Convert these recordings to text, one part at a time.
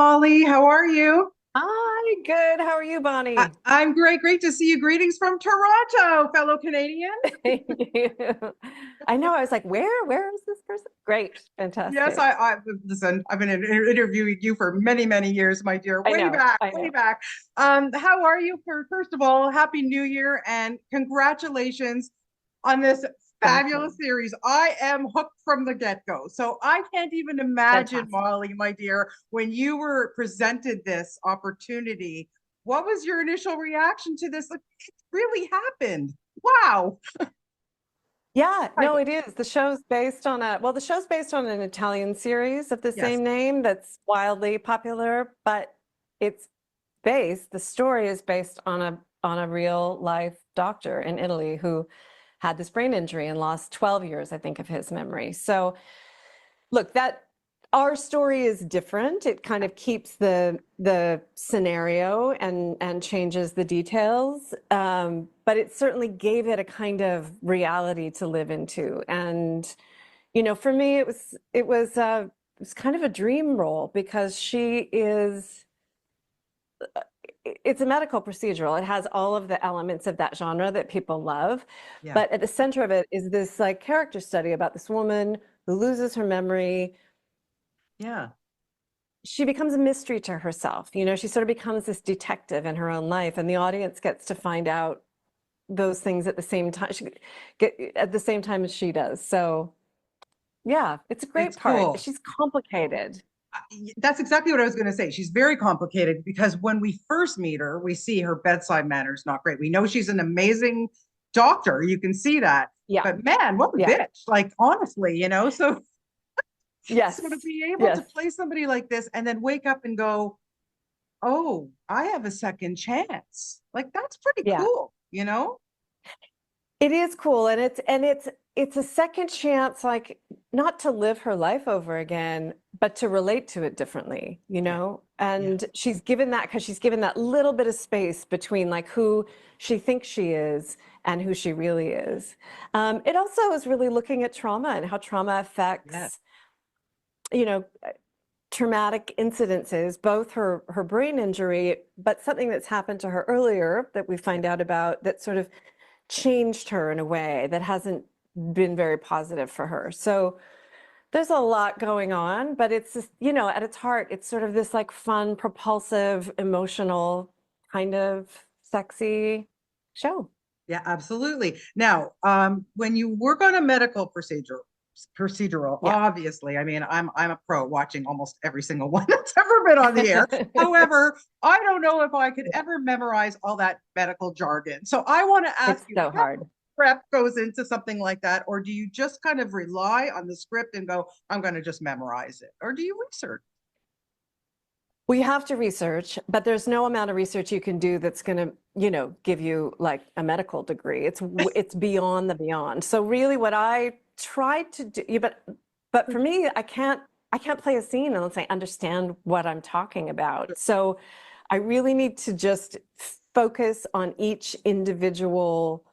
Molly, how are you? Hi, good. How are you, Bonnie? I'm great. Great to see you. Greetings from Toronto, fellow Canadian. Thank you. I know. I was like, where is this person? Great. Yes, Fantastic. listen. I've been interviewing you for many, many years, my dear. I Way know. back, I way know. back. How are you? First of all, Happy New Year and congratulations on this Thank fabulous you. series. I am hooked from the get-go. So I can't even imagine, Fantastic. Molly, my dear, when you were presented this opportunity, what was your initial reaction to this? Like, it really happened. Wow. Yeah, I no, it is. The show's based on an Italian series of the Yes. same name that's wildly popular, but it's the story is based on a real life doctor in Italy who had this brain injury and lost 12 years, I think, of his memory. So look, that our story is different. It kind of keeps the scenario and changes the details, but it certainly gave it a kind of reality to live into. And for me, it was kind of a dream role because it's a medical procedural. It has all of the elements of that genre that people love, Yeah. but at the center of it is this like character study about this woman who loses her memory. Yeah. She becomes a mystery to herself. She sort of becomes this detective in her own life, and the audience gets to find out those things at the same time. At the same time as she does. So yeah, it's a great It's part. cool. She's complicated. That's exactly what I was going to say. She's very complicated because when we first meet her, we see her bedside manner is not great. We know she's an amazing doctor. You can see that. Yeah, But man, what a yeah, bitch. Like, honestly, so to yes, be able to yes, play somebody like this and then wake up and go, oh, I have a second chance. Like, that's pretty yeah. cool? It is cool, and it's a second chance, like not to live her life over again, but to relate to it differently, Yeah. Yeah. And she's given that because she's given that little bit of space between like who she thinks she is and who she really is. It also is really looking at trauma and how trauma Yeah. affects, you know, traumatic incidences, both her brain injury, but something that's happened to her earlier that we Yeah. find out about that sort of changed her in a way that hasn't been very positive for her. So there's a lot going on, but it's just, at its heart, it's sort of this like fun, propulsive, emotional, kind of sexy show. Yeah, absolutely. Now, when you work on a medical procedural, Yeah. obviously, I mean, I'm a pro watching almost every single one that's ever been on the air. However, I don't know if I could ever memorize all that medical jargon. So I want to ask It's you, so how hard. much prep goes into something like that, or do you just kind of rely on the script and go, I'm going to just memorize it, or do you research? We have to research, but there's no amount of research you can do that's going to, give you like a medical degree. It's beyond the beyond. So really what I try to do, yeah, but for me, I can't play a scene unless I understand what I'm talking about. So I really need to just focus on each individual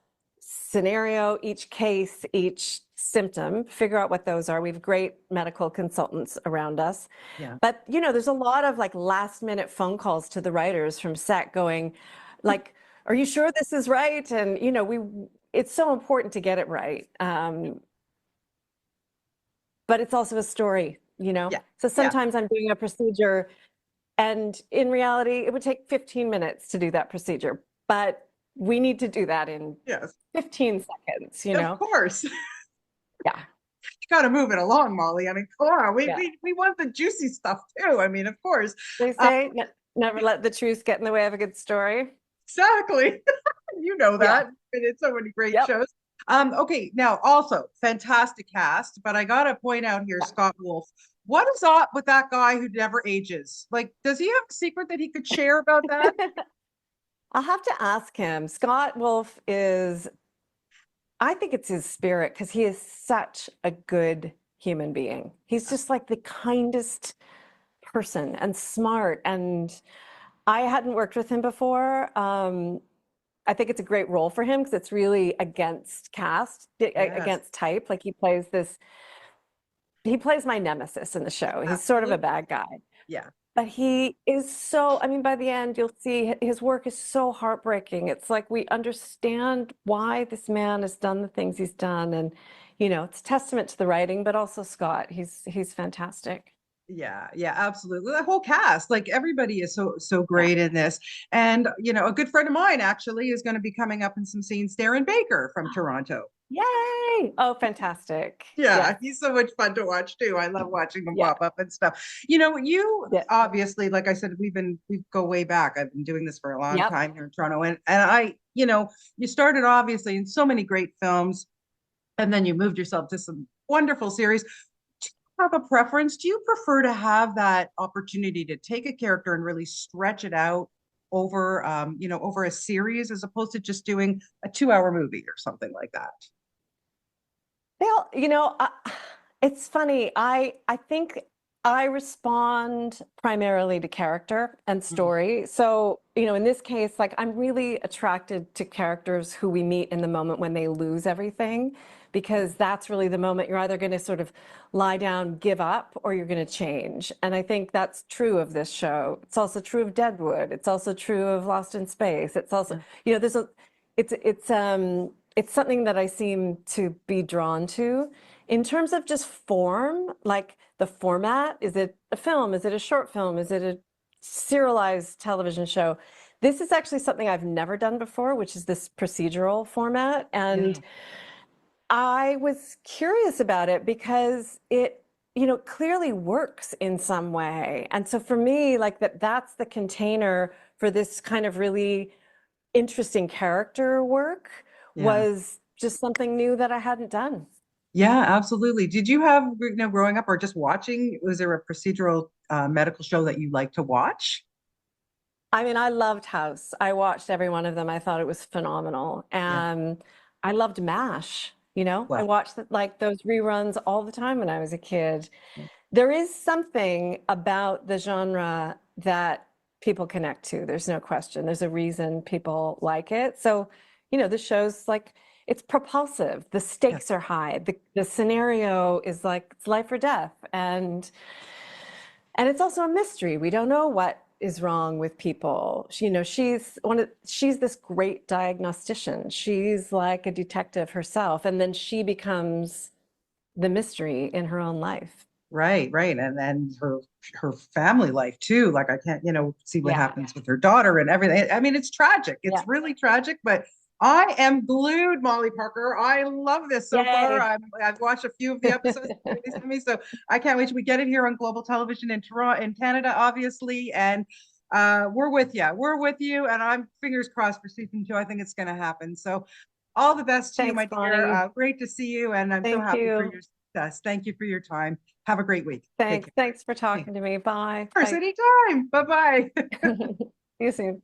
scenario, each case, each symptom, figure out what those are. We have great medical consultants around us. Yeah. But there's a lot of like last minute phone calls to the writers from set going like, are you sure this is right? And it's so important to get it right. But it's also a story, Yeah. So Yeah. sometimes I'm doing a procedure and in reality it would take 15 minutes to do that procedure, but we need to do that in Yes. 15 seconds, Of course. Yeah. Got to move it along, Molly. I mean, come on, we, Yeah. we we want the juicy stuff too. I mean, of course. They Uh, say never let the truth get in the way of a good story. exactly. You know Yeah. that. And it's so many great Yep. shows. Okay, now also fantastic cast, but I gotta point out here, Scott Wolf. What is up with that guy who never ages? Like, does he have a secret that he could share about that? I'll have to ask him. Scott Wolf I think it's his spirit because he is such a good human being. He's just like the kindest person and smart. And I hadn't worked with him before. I think it's a great role for him because it's really against Yes. against type. Like he plays my nemesis in the show. He's sort of a Absolutely. bad guy. Yeah. But he is so, I mean, by the end, you'll see his work is so heartbreaking. It's like we understand why this man has done the things he's done. And, it's a testament to the writing, but also Scott. He's fantastic. Yeah, yeah, absolutely. The whole cast, like everybody is so Yeah. great in this. And a good friend of mine actually is going to be coming up in some scenes, Darren Baker from Toronto. Yay! Oh, fantastic. Yeah, Yes. he's so much fun to watch too. I love watching him Yeah. pop up and stuff. You Yeah. obviously, like I said, we go way back. I've been doing this for a long Yep. time here in Toronto, and you started obviously in so many great films, and then you moved yourself to some wonderful series. Do you have a preference? Do you prefer to have that opportunity to take a character and really stretch it out over a series as opposed to just doing a 2 hour movie or something like that? Well, it's funny. I think I respond primarily to character and Mhm. story. So, in this case, like I'm really attracted to characters who we meet in the moment when they lose everything, because that's really the moment you're either going to sort of lie down, give up, or you're going to change. And I think that's true of this show. It's also true of Deadwood. It's also true of Lost in Space. It's also, Yeah. there's a, it's something that I seem to be drawn to. In terms of just form, like the format, is it a film? Is it a short film? Is it a serialized television show? This is actually something I've never done before, which is this procedural format. Yeah. And I was curious about it because it, clearly works in some way. And so for me, like that's the container for this kind of really interesting character work Yeah. was just something new that I hadn't done. Yeah, absolutely. Did you have, growing up or just watching, was there a procedural medical show that you like to watch? I mean, I loved House. I watched every one of them. I thought it was phenomenal. Yeah. And I loved MASH. I Well, watched like those reruns all the time when I was a kid. There is something about the genre that people connect to. There's no question. There's a reason people like it. So, the show's like it's propulsive. The yeah. stakes are high. The scenario is like it's life or death. And it's also a mystery. We don't know what is wrong with people. She's this great diagnostician. She's like a detective herself, and then she becomes the mystery in her own life. Right, right. And then her family life too. Like I can't, see what Yeah. happens with her daughter and everything. I mean, it's tragic. It's Yeah. really tragic, but I am glued, Molly Parker. I love this so far. Yay. I've watched a few of the episodes of me, so I can't wait till we get it here on global television in Toronto, in Canada, obviously. And we're with you. We're with you. And I'm fingers crossed for season 2. I think it's going to happen. So all the best to you, my Thanks, dear. Bonnie. Great to see you. And I'm so Thank happy for your you. success. Thank you for your time. Have a great week. Take Thanks. care. Thanks for Of talking to me. Bye. course, Bye. anytime. Bye bye. See you soon.